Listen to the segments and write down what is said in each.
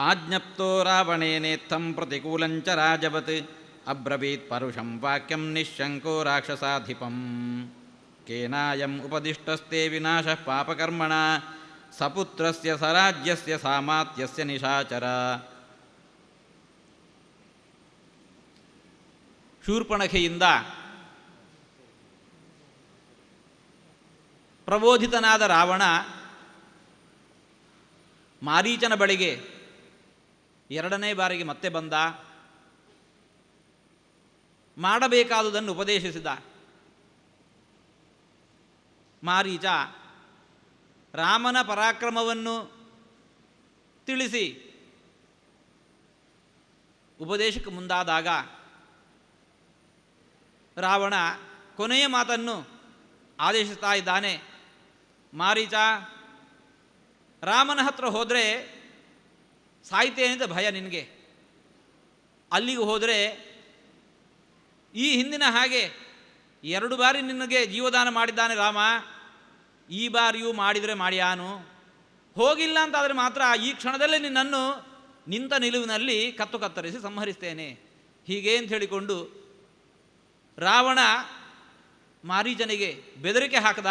ಆಜ್ಞಪ್ತೋ ರಾವಣೇನೇತ್ತಂ ಪ್ರತಿಕೂಲಂಚ ರಾಜವತ್ ಅಬ್ರವೀತ್ ಪರುಷಂ ವಾಕ್ಯಂ ನಿಶಂಕೋ ರಾಕ್ಷಸಾಧಿಪಂ ಕೇನಾಯಂ ಉಪದಿಷ್ಟಸ್ತೆ ವಿನಾಶಃ ಪಾಪಕರ್ಮಣ ಸಪುತ್ರಸ್ಯ ಸರಾಜ್ಯಸ್ಯ ಸಾಮಾತ್ಯಸ್ಯ ನಿಶಾಚರ. ಶೂರ್ಪಣಖೆಯಿಂದ ಪ್ರಬೋಧಿತನಾದ ರಾವಣ ಮಾರೀಚನ ಬಳಿಗೆ ಎರಡನೇ ಬಾರಿಗೆ ಮತ್ತೆ ಬಂದ. ಮಾಡಬೇಕಾದುದನ್ನು ಉಪದೇಶಿಸಿದ. ಮಾರೀಚ ರಾಮನ ಪರಾಕ್ರಮವನ್ನು ತಿಳಿಸಿ ಉಪದೇಶಕ್ಕೆ ಮುಂದಾದಾಗ ರಾವಣ ಕೊನೆಯ ಮಾತನ್ನು ಆದೇಶಿಸ್ತಾ ಇದ್ದಾನೆ. ಮಾರೀಚ, ರಾಮನ ಹತ್ರ ಹೋದರೆ ಸಾಯ್ತೇನಿದೆ ಭಯ ನಿನಗೆ. ಅಲ್ಲಿಗೆ ಹೋದರೆ ಈ ಹಿಂದಿನ ಹಾಗೆ 2 ಬಾರಿ ನಿನಗೆ ಜೀವದಾನ ಮಾಡಿದ್ದಾನೆ ರಾಮ, ಈ ಬಾರಿಯೂ ಮಾಡಿದರೆ ಮಾಡ್ಯಾನು. ಹೋಗಿಲ್ಲ ಅಂತಾದರೆ ಮಾತ್ರ ಈ ಕ್ಷಣದಲ್ಲೇ ನಿನ್ನನ್ನು ನಿಂತ ನಿಲುವಿನಲ್ಲಿ ಕತ್ತರಿಸಿ ಸಂಹರಿಸ್ತೇನೆ. ಹೀಗೆ ಅಂತ ಹೇಳಿಕೊಂಡು ರಾವಣ ಮಾರೀಚನಿಗೆ ಬೆದರಿಕೆ ಹಾಕದ.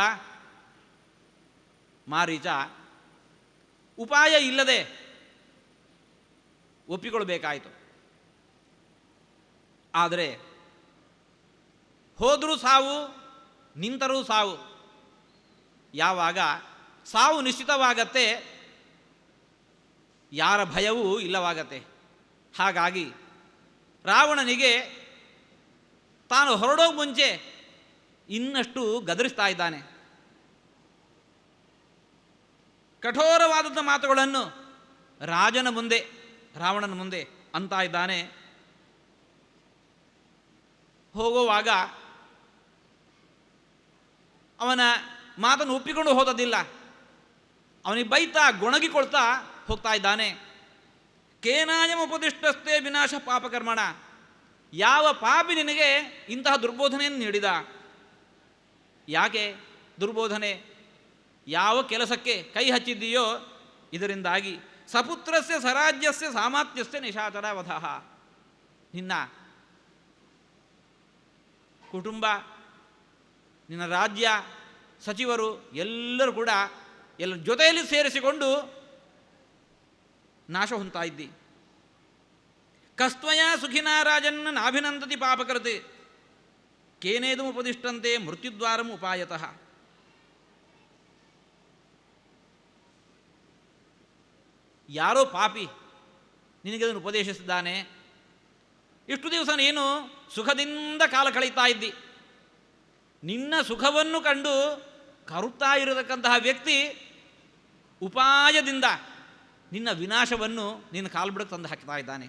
ಮಾರೀಚ ಉಪಾಯ ಇಲ್ಲದೆ ಒಪ್ಪಿಕೊಳ್ಬೇಕಾಯಿತು. ಆದರೆ ಹೋದರೂ ಸಾವು, ನಿಂತರೂ ಸಾವು. ಯಾವಾಗ ಸಾವು ನಿಶ್ಚಿತವಾಗತ್ತೆ, ಯಾರ ಭಯವೂ ಇಲ್ಲವಾಗತ್ತೆ. ಹಾಗಾಗಿ ರಾವಣನಿಗೆ ತಾನು ಹೊರಡೋಕೆ ಮುಂಚೆ ಇನ್ನಷ್ಟು ಗದರಿಸ್ತಾ ಇದ್ದಾನೆ. ಕಠೋರವಾದಂಥ ಮಾತುಗಳನ್ನು ರಾಜನ ಮುಂದೆ, ರಾವಣನ ಮುಂದೆ ಅಂತ ಇದ್ದಾನೆ. ಹೋಗುವಾಗ ಅವನ ಮಾತನ್ನು ಒಪ್ಪಿಕೊಂಡು ಹೋದದಿಲ್ಲ. ಅವನಿಗೆ ಬೈತಾ ಗೊಣಗಿಕೊಳ್ತಾ ಹೋಗ್ತಾ ಇದ್ದಾನೆ. ಕೇನಾಯಂ ಉಪದಿಷ್ಟಸ್ತೆ ವಿನಾಶ ಪಾಪಕರ್ಮಣ. ಯಾವ ಪಾಪಿ ನಿನಗೆ ಇಂತಹ ದುರ್ಬೋಧನೆಯನ್ನು ನೀಡಿದ? ಯಾಕೆ ದುರ್ಬೋಧನೆ? ಯಾವ ಕೆಲಸಕ್ಕೆ ಕೈ ಹಚ್ಚಿದ್ದೀಯೋ ಇದರಿಂದಾಗಿ ಸಪುತ್ರಸ್ಯ ಸರಾಜ್ಯಸ್ಯ ಸಾಮಾತ್ಯಸ್ಯ ನಿಶಾಚರ ವಧಃ. ನಿನ್ನ ಕುಟುಂಬ, ನಿನ್ನ ರಾಜ್ಯ, ಸಚಿವರು ಎಲ್ಲರೂ ಕೂಡ ಎಲ್ಲ ಜೊತೆಯಲ್ಲಿ ಸೇರಿಸಿಕೊಂಡು ನಾಶ ಹೊಂತಾ ಇದ್ದಿ. ಕಸ್ತ್ವಯ ಸುಖಿನಾ ರಾಜನ್ನ ನಾಭಿನಂದತಿ ಪಾಪಕೃತಿ ಕೇನೇದಮುಪದಿಷ್ಟಂತೆ ಮೃತ್ಯುದ್ವಾರಂ ಉಪಾಯತಃ. ಯಾರೋ ಪಾಪಿ ನಿನಗೆ ಅದನ್ನು ಉಪದೇಶಿಸಿದ್ದಾನೆ. ಇಷ್ಟು ದಿವಸ ನೀನು ಸುಖದಿಂದ ಕಾಲ ಕಳೀತಾ ಇದ್ದಿ. ನಿನ್ನ ಸುಖವನ್ನು ಕಂಡು ಕರುತ್ತಾ ಇರತಕ್ಕಂತಹ ವ್ಯಕ್ತಿ ಉಪಾಯದಿಂದ ನಿನ್ನ ವಿನಾಶವನ್ನು ನಿನ್ನ ಕಾಲ್ಬಿಡಕ್ಕೆ ತಂದು ಹಾಕ್ತಾ ಇದ್ದಾನೆ.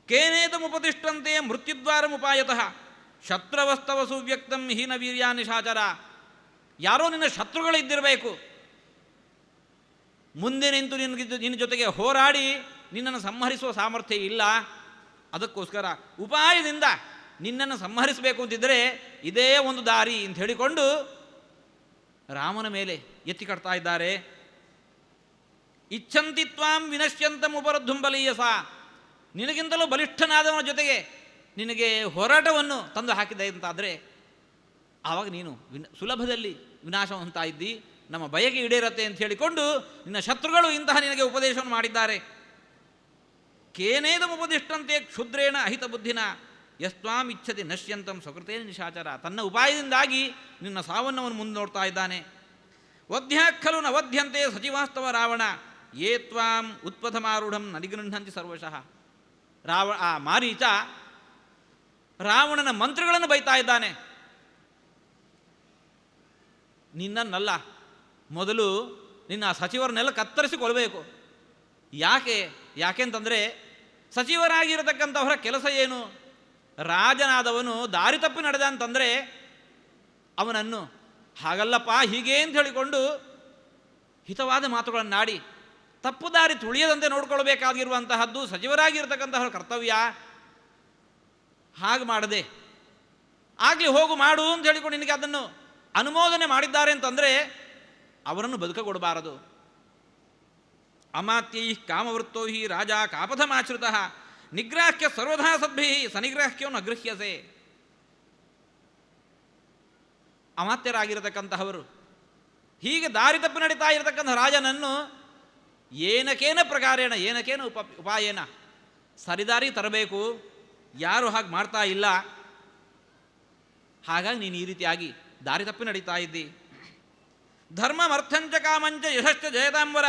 ಕೇನೇದಮುಪದಿಷ್ಟಂತೆ ಮೃತ್ಯುದ್ವಾರಂ ಉಪಾಯತಃ ಶತ್ರುವಸ್ತವ ಸುವ್ಯಕ್ತಂ ಹೀನ ವೀರ್ಯ ನಿಶಾಚರ. ಯಾರೋ ನಿನ್ನ ಶತ್ರುಗಳಿದ್ದಿರಬೇಕು, ಮುಂದೆ ನಿಂತು ನಿನ್ನ ಜೊತೆಗೆ ಹೋರಾಡಿ ನಿನ್ನನ್ನು ಸಂಹರಿಸುವ ಸಾಮರ್ಥ್ಯ ಇಲ್ಲ. ಅದಕ್ಕೋಸ್ಕರ ಉಪಾಯದಿಂದ ನಿನ್ನನ್ನು ಸಂಹರಿಸಬೇಕು ಅಂತಿದ್ದರೆ ಇದೇ ಒಂದು ದಾರಿ ಅಂತ ಹೇಳಿಕೊಂಡು ರಾಮನ ಮೇಲೆ ಎತ್ತಿ ಕಟ್ತಾ ಇದ್ದಾರೆ. ಇಚ್ಛಂತಿ ತ್ವಾಂ ವಿನಶ್ಯಂತಂ ಉಪರದ್ಧುಂಬಲೀಯಸ. ನಿನಗಿಂತಲೂ ಬಲಿಷ್ಠನಾದವನ ಜೊತೆಗೆ ನಿನಗೆ ಹೋರಾಟವನ್ನು ತಂದು ಹಾಕಿದೆ ಅಂತಾದರೆ ಆವಾಗ ನೀನು ಸುಲಭದಲ್ಲಿ ವಿನಾಶ ಹೊಂತಾ ಇದ್ದಿ. ನಮ್ಮ ಬಯಕೆ ಈಡೇರತ್ತೆ ಅಂತ ಹೇಳಿಕೊಂಡು ನಿನ್ನ ಶತ್ರುಗಳು ಇಂತಹ ನಿನಗೆ ಉಪದೇಶವನ್ನು ಮಾಡಿದ್ದಾರೆ. ಕೇನೇದಮುಪದಿಷ್ಟಂತೆ ಕ್ಷುದ್ರೇಣ ಅಹಿತ ಬುದ್ಧಿನ ಯಸ್ತ್ವಾಂ ಇಚ್ಛತಿ ನಶ್ಯಂತಂ ಸ್ವಕೃತೇನ ನಿಶಾಚರ. ತನ್ನ ಉಪಾಯದಿಂದಾಗಿ ನಿನ್ನ ಸಾವನ್ನು ಅವನು ಮುಂದೆ ನೋಡ್ತಾ ಇದ್ದಾನೆ. ವಧ್ಯಾಖಲು ನ ವಧ್ಯಂತೆ ಸಚಿವಾಸ್ತವ ರಾವಣ ಯೇ ತ್ವಾಂ ಉತ್ಪಥಮಾರೂಢಂ ನನಿಗೃಹಂತಿ ಸರ್ವಶಃ. ಆ ಮಾರೀಚ ರಾವಣನ ಮಂತ್ರಿಗಳನ್ನು ಬೈತಾ ಇದ್ದಾನೆ. ನಿನ್ನನ್ನಲ್ಲ, ಮೊದಲು ನಿನ್ನ ಸಚಿವರನ್ನೆಲ್ಲ ಕತ್ತರಿಸಿ ಕೊಲ್ಲಬೇಕು. ಯಾಕೆಂತಂದರೆ ಸಚಿವರಾಗಿರತಕ್ಕಂಥವರ ಕೆಲಸ ಏನು? ರಾಜನಾದವನು ದಾರಿ ತಪ್ಪಿ ನಡೆದ ಅಂತಂದರೆ ಅವನನ್ನು ಹಾಗಲ್ಲಪ್ಪ ಹೀಗೆ ಅಂತ ಹೇಳಿಕೊಂಡು ಹಿತವಾದ ಮಾತುಗಳನ್ನಾಡಿ ತಪ್ಪು ದಾರಿ ತುಳಿಯದಂತೆ ನೋಡಿಕೊಳ್ಬೇಕಾಗಿರುವಂತಹದ್ದು ಸಚಿವರಾಗಿರ್ತಕ್ಕಂತಹ ಕರ್ತವ್ಯ. ಹಾಗೆ ಮಾಡದೆ ಆಗಲಿ ಹೋಗು ಮಾಡು ಅಂತ ಹೇಳಿಕೊಂಡು ನಿನಗೆ ಅದನ್ನು ಅನುಮೋದನೆ ಮಾಡಿದ್ದಾರೆ ಅಂತಂದರೆ ಅವರನ್ನು ಬದುಕಗೊಡಬಾರದು. ಅಮಾತ್ಯೈ ಕಾಮವೃತ್ತೋ ಹಿ ರಾಜ ಕಾಪಥಮಾಶ್ರಿತ ನಿಗ್ರಾಹ್ಯ ಸರ್ವದಾ ಸದ್ಭಿ ಸನಿಗ್ರಾಹ್ಯೋ ನ ಗೃಹ್ಯಸೆ. ಅಮಾತ್ಯರಾಗಿರತಕ್ಕಂತಹವರು ಹೀಗೆ ದಾರಿ ತಪ್ಪಿ ನಡೀತಾ ಇರತಕ್ಕಂಥ ರಾಜನನ್ನು ಏನಕೇನ ಪ್ರಕಾರೇಣ ಏನಕೇನ ಉಪಾಯೇನ ಸರಿದಾರಿ ತರಬೇಕು. ಯಾರು ಹಾಗೆ ಮಾಡ್ತಾ ಇಲ್ಲ, ಹಾಗಾಗಿ ನೀನು ಈ ರೀತಿಯಾಗಿ ದಾರಿ ತಪ್ಪಿ ನಡೀತಾ ಇದ್ದಿ. ಧರ್ಮಮರ್ಥಂಚ ಕಾಮಂಚ ಯಶಶ್ಚ ಜಯದಾಂಬರ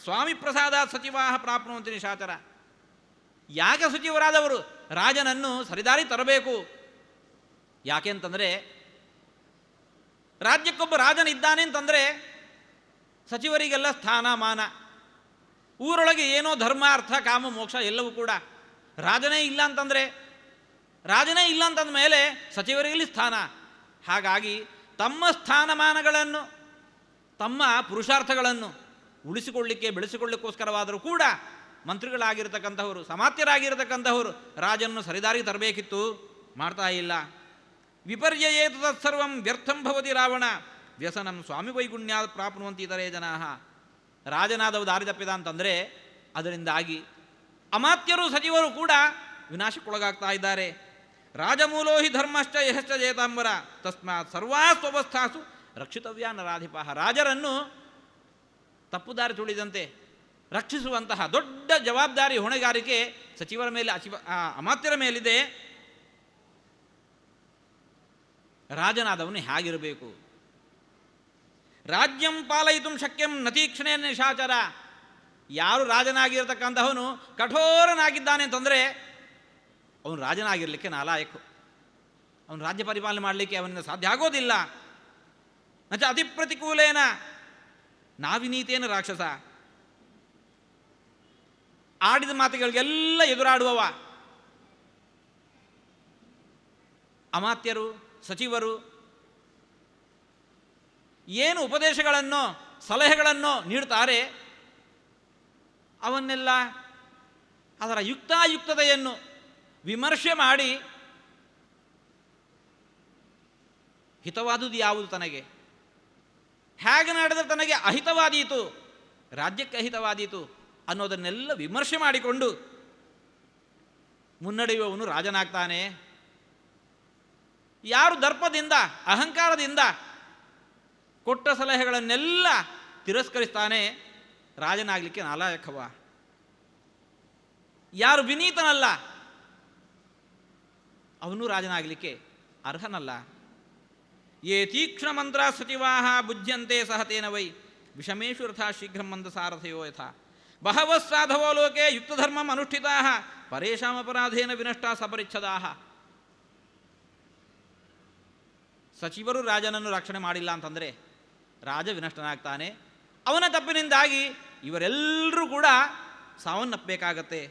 ಸ್ವಾಮಿ ಪ್ರಸಾದ ಸಚಿವಾ ಪ್ರಾಪ್ನುವಂತೆ ನಿಶಾಚರ. ಯಾಕೆ ಸಚಿವರಾದವರು ರಾಜನನ್ನು ಸರಿದಾರಿ ತರಬೇಕು? ಯಾಕೆಂತಂದರೆ ರಾಜ್ಯಕ್ಕೊಬ್ಬ ರಾಜನಿದ್ದಾನೆ ಅಂತಂದರೆ ಸಚಿವರಿಗೆಲ್ಲ ಸ್ಥಾನ ಮಾನ, ಊರೊಳಗೆ ಏನೋ ಧರ್ಮ ಅರ್ಥ ಕಾಮ ಮೋಕ್ಷ ಎಲ್ಲವೂ ಕೂಡ. ರಾಜನೇ ಇಲ್ಲ ಅಂತಂದ ಮೇಲೆ ಸಚಿವರಿಗಲ್ಲಿ ಸ್ಥಾನ. ಹಾಗಾಗಿ ತಮ್ಮ ಸ್ಥಾನಮಾನಗಳನ್ನು ತಮ್ಮ ಪುರುಷಾರ್ಥಗಳನ್ನು ಉಳಿಸಿಕೊಳ್ಳಿಕ್ಕೆ ಬೆಳೆಸಿಕೊಳ್ಳಿಕ್ಕೋಸ್ಕರವಾದರೂ ಕೂಡ ಮಂತ್ರಿಗಳಾಗಿರ್ತಕ್ಕಂಥವರು ಸಮಾತ್ಯರಾಗಿರ್ತಕ್ಕಂಥವರು ರಾಜನನ್ನು ಸರಿದಾರಿ ತರಬೇಕಿತ್ತು, ಮಾಡ್ತಾ ಇಲ್ಲ. ವಿಪರ್ಯಯೇತು ತತ್ಸರ್ವಂ ವ್ಯರ್ಥಂ ಭವತಿ ರಾವಣ ವ್ಯಸನಂ ಸ್ವಾಮಿ ವೈಗುಣ್ಯಾತ್ ಪ್ರಾಪ್ನುವಂತಿ ಇತರೇ ಜನಾ. ರಾಜನಾದವು ದಾರಿ ತಪ್ಪಿದ ಅಂತಂದರೆ ಅದರಿಂದಾಗಿ ಅಮಾತ್ಯರು ಸಚಿವರು ಕೂಡ ವಿನಾಶಕ್ಕೊಳಗಾಗ್ತಾ ಇದ್ದಾರೆ. ರಾಜಮೂಲೋ ಹಿ ಧರ್ಮಶ್ಚ ಯಶಶ್ಚ ಜಯತಾಂಬರ ತಸ್ಮಾತ್ ಸರ್ವಾ ಸ್ವವಸ್ಥಾಸು ರಕ್ಷಿತವ್ಯ ನರಾಧಿಪ. ರಾಜರನ್ನು ತಪ್ಪು ದಾರಿ ತುಳಿದಂತೆ ರಕ್ಷಿಸುವಂತಹ ದೊಡ್ಡ ಜವಾಬ್ದಾರಿ ಹೊಣೆಗಾರಿಕೆ ಸಚಿವರ ಮೇಲೆ ಅಮಾತ್ಯರ ಮೇಲಿದೆ. ರಾಜನಾದವನು ಹೇಗಿರಬೇಕು? ರಾಜ್ಯಂ ಪಾಲಯಿತು ಶಕ್ಯಂ ನತೀಕ್ಷಣೆ ನಿಶಾಚರ. ಯಾರು ರಾಜನಾಗಿರ್ತಕ್ಕಂಥವನು ಕಠೋರನಾಗಿದ್ದಾನೆ ಅಂತಂದರೆ ಅವನು ರಾಜನಾಗಿರಲಿಕ್ಕೆ ನಾಲಾಯಕು, ಅವನು ರಾಜ್ಯ ಪರಿಪಾಲನೆ ಮಾಡಲಿಕ್ಕೆ ಅವನಿಂದ ಸಾಧ್ಯ ಆಗೋದಿಲ್ಲ. ನಚ ಅತಿ ಪ್ರತಿಕೂಲೇನ ನಾವಿನೀತೇನ ರಾಕ್ಷಸ. ಆಡಿದ ಮಾತುಗಳಿಗೆಲ್ಲ ಎದುರಾಡುವವ. ಅಮಾತ್ಯರು ಸಚಿವರು ಏನು ಉಪದೇಶಗಳನ್ನು ಸಲಹೆಗಳನ್ನು ನೀಡ್ತಾರೆ ಅವನ್ನೆಲ್ಲ ಅದರ ಯುಕ್ತಾಯುಕ್ತತೆಯನ್ನು ವಿಮರ್ಶೆ ಮಾಡಿ ಹಿತವಾದುದು ಯಾವುದು ತನಗೆ, ಹೇಗೆ ನಡೆದರೆ ತನಗೆ ಅಹಿತವಾದೀತು, ರಾಜ್ಯಕ್ಕೆ ಅಹಿತವಾದೀತು ಅನ್ನೋದನ್ನೆಲ್ಲ ವಿಮರ್ಶೆ ಮಾಡಿಕೊಂಡು ಮುನ್ನಡೆಯುವವನು ರಾಜನಾಗ್ತಾನೆ. ಯಾರು ದರ್ಪದಿಂದ ಅಹಂಕಾರದಿಂದ ಕೊಟ್ಟ ಸಲಹೆಗಳನ್ನೆಲ್ಲ ತಿರಸ್ಕರಿಸ್ತಾನೆ ರಾಜನಾಗಲಿಕ್ಕೆ ನಾಲಾಯಕವ. ಯಾರು ವಿನೀತನಲ್ಲ ಅವನು ರಾಜನಾಗಲಿಕ್ಕೆ ಅರ್ಹನಲ್ಲ. ಯೇ ತೀಕ್ಷ್ಣ ಮಂತ್ರ ಸಚಿವಾ ಬುಜ್ಯಂತೆ ಸಹತೇನ ವೈ ವಿಷಮೇಶು ರಥ ಶೀಘ್ರಂ ಮಂದಸಾರಥಯೋ ಯಥಾ ಬಹವಃ ಸಾಧವೋ ಲೋಕೆ ಯುಕ್ತಧರ್ಮಂ ಅನುಷ್ಠಿತಾ ಪರೇಶಾಮಪರಾಧೇನ ವಿನಷ್ಟಾ ಸಪರಿಚ್ಛದಾ. ಸಚಿವರು ರಾಜನನ್ನು ರಕ್ಷಣೆ ಮಾಡಿಲ್ಲ ಅಂತಂದರೆ ರಾಜ ವಿನಷ್ಟನಾಗ್ತಾನೆ. ಅವನ ತಪ್ಪಿನಿಂದಾಗಿ ಇವರೆಲ್ಲರೂ ಕೂಡ ಸಾವನ್ನಪ್ಪಬೇಕಾಗತ್ತೆ.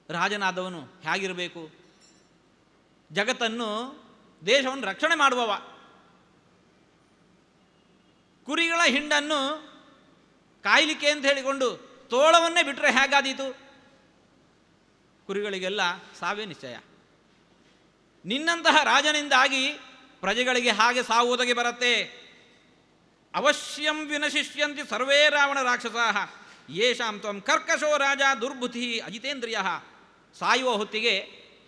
ರಾಜನಾದವನು ಹೇಗಿರಬೇಕು? ಜಗತ್ತನ್ನು ದೇಶವನ್ನು ರಕ್ಷಣೆ ಮಾಡುವವ. ಕುರಿಗಳ ಹಿಂಡನ್ನು ಕಾಯಲಿಕ್ಕೆ ಅಂತ ಹೇಳಿಕೊಂಡು ತೋಳವನ್ನೇ ಬಿಟ್ಟರೆ ಹೇಗಾದೀತು? ಕುರಿಗಳಿಗೆಲ್ಲ ಸಾವೇ ನಿಶ್ಚಯ. ನಿನ್ನಂತಹ ರಾಜನಿಂದಾಗಿ ಪ್ರಜೆಗಳಿಗೆ ಹಾಗೆ ಸಾವು ಒದಗಿ ಬರುತ್ತೆ. ಅವಶ್ಯಂ ವಿನಶಿಷ್ಯಂತಿ ಸರ್ವೇ ರಾವಣ ರಾಕ್ಷಸಾ ಯೇಷಾಂ ತ್ವಂ ಕರ್ಕಶೋ ರಾಜ ದುರ್ಬುದ್ಧಿ ಅಜಿತೇಂದ್ರಿಯ. ಸಾಯುವ ಹೊತ್ತಿಗೆ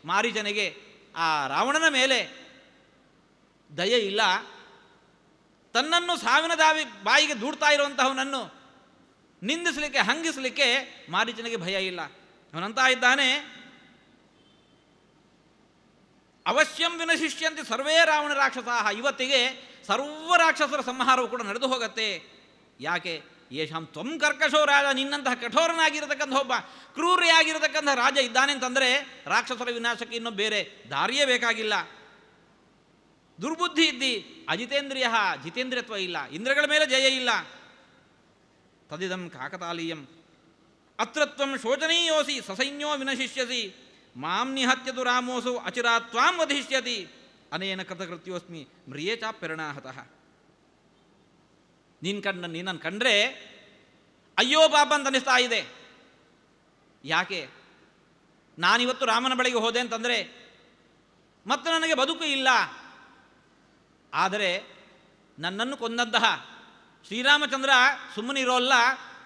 ಮಾರೀಚನಿಗೆ ಆ ರಾವಣನ ಮೇಲೆ ದಯೆ ಇಲ್ಲ. ತನ್ನನ್ನು ಸಾವಿನ ಬಾಯಿಗೆ ದೂಡ್ತಾ ಇರುವಂತಹವನನ್ನು ನಿಂದಿಸಲಿಕ್ಕೆ ಹಂಗಿಸಲಿಕ್ಕೆ ಮಾರೀಚನಿಗೆ ಭಯ ಇಲ್ಲ. ಅವನಂತ ಇದ್ದಾನೆ, ಅವಶ್ಯಂ ವಿನಶಿಷ್ಯಂತೆ ಸರ್ವೇ ರಾವಣ ರಾಕ್ಷಸ. ಇವತ್ತಿಗೆ ಸರ್ವ ರಾಕ್ಷಸರ ಸಂಹಾರವು ಕೂಡ ನಡೆದು ಹೋಗುತ್ತೆ. ಯಾಕೆ? ಯೇಷಾಂ ತ್ವಂ ಕರ್ಕಶೋ ರಾಜ. ನಿನ್ನಂತಹ ಕಠೋರನಾಗಿರತಕ್ಕಂಥ ಒಬ್ಬ ಕ್ರೂರಿಯಾಗಿರತಕ್ಕಂಥ ರಾಜ ಇದ್ದಾನೆ ಅಂತಂದರೆ ರಾಕ್ಷಸರ ವಿನಾಶಕ್ಕೆ ಇನ್ನೂ ಬೇರೆ ದಾರಿಯೇ ಬೇಕಾಗಿಲ್ಲ. ದುರ್ಬುದ್ಧಿ ಇದ್ದಿ ಅಜಿತೇಂದ್ರಿಯ, ಜಿತೇಂದ್ರಿಯತ್ವ ಇಲ್ಲ, ಇಂದ್ರಗಳ ಮೇಲೆ ಜಯ ಇಲ್ಲ. ತದಿದಂ ಕಾಕತಾಲೀಯಂ ಅತ್ರತ್ವಂ ಶೋಚನೀಯೋಸಿ ಸಸೈನ್ಯೋ ವಿನಶಿಷ್ಯಸಿ ಮಾಂ ನಿಹತ್ಯತು ರಾಮೋಸು ಅಚಿರಾತ್ ತ್ವಾಂ ವಧಿಷ್ಯತಿ ಅನೇನ ಕೃತಕೃತ್ಯೋಸ್ಮಿ ಮ್ರಿಯೇ ಚಾಪ್ಯರಣಾಹತಃ. ನೀನನ್ನು ಕಂಡ್ರೆ ಅಯ್ಯೋ ಪಾಪ ಅಂತ ಅನಿಸ್ತಾ ಇದೆ. ಯಾಕೆ? ನಾನಿವತ್ತು ರಾಮನ ಬಳಿಗೆ ಹೋದೆ ಅಂತಂದರೆ ಮತ್ತೆ ನನಗೆ ಬದುಕು ಇಲ್ಲ. ಆದರೆ ನನ್ನನ್ನು ಕೊಂದಂತಹ ಶ್ರೀರಾಮಚಂದ್ರ ಸುಮ್ಮನಿರೋಲ್ಲ,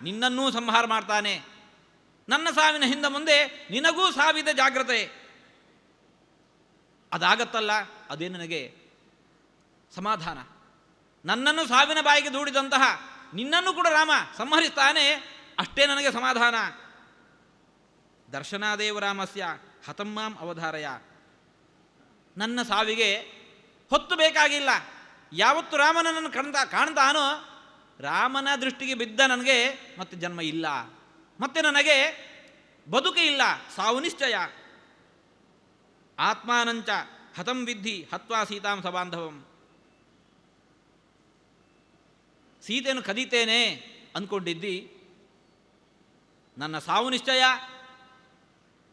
ನಿನ್ನನ್ನೂ ಸಂಹಾರ ಮಾಡ್ತಾನೆ. ನನ್ನ ಸಾವಿನ ಹಿಂದೆ ಮುಂದೆ ನಿನಗೂ ಸಾವಿದೆ, ಜಾಗ್ರತೆ. ಅದಾಗತ್ತಲ್ಲ, ಅದೇ ನನಗೆ ಸಮಾಧಾನ. ನನ್ನನ್ನು ಸಾವಿನ ಬಾಯಿಗೆ ದೂಡಿದಂತಹ ನಿನ್ನನ್ನು ಕೂಡ ರಾಮ ಸಂಹರಿಸ್ತಾನೆ, ಅಷ್ಟೇ ನನಗೆ ಸಮಾಧಾನ. ದರ್ಶನಾದೇವ ರಾಮಸ್ಯ ಹತಮ್ಮಾಂ ಅವಧಾರಯ. ನನ್ನ ಸಾವಿಗೆ ಹೊತ್ತು ಬೇಕಾಗಿಲ್ಲ. ಯಾವತ್ತು ರಾಮನನ್ನು ಕಾಣ್ತಾನೋ ರಾಮನ ದೃಷ್ಟಿಗೆ ಬಿದ್ದ ನನಗೆ ಮತ್ತೆ ಜನ್ಮ ಇಲ್ಲ, ಮತ್ತೆ ನನಗೆ ಬದುಕೆ ಇಲ್ಲ, ಸಾವು ನಿಶ್ಚಯ. ಆತ್ಮಾನಂಚ ಹತಂ ವಿದ್ಧಿ ಹತ್ವಾ ಸೀತಾಂ ಸಬಾಂಧವಂ. ಸೀತೆಯನ್ನು ಕದೀತೇನೆ ಅಂದ್ಕೊಂಡಿದ್ದಿ, ನನ್ನ ಸಾವು ನಿಶ್ಚಯ.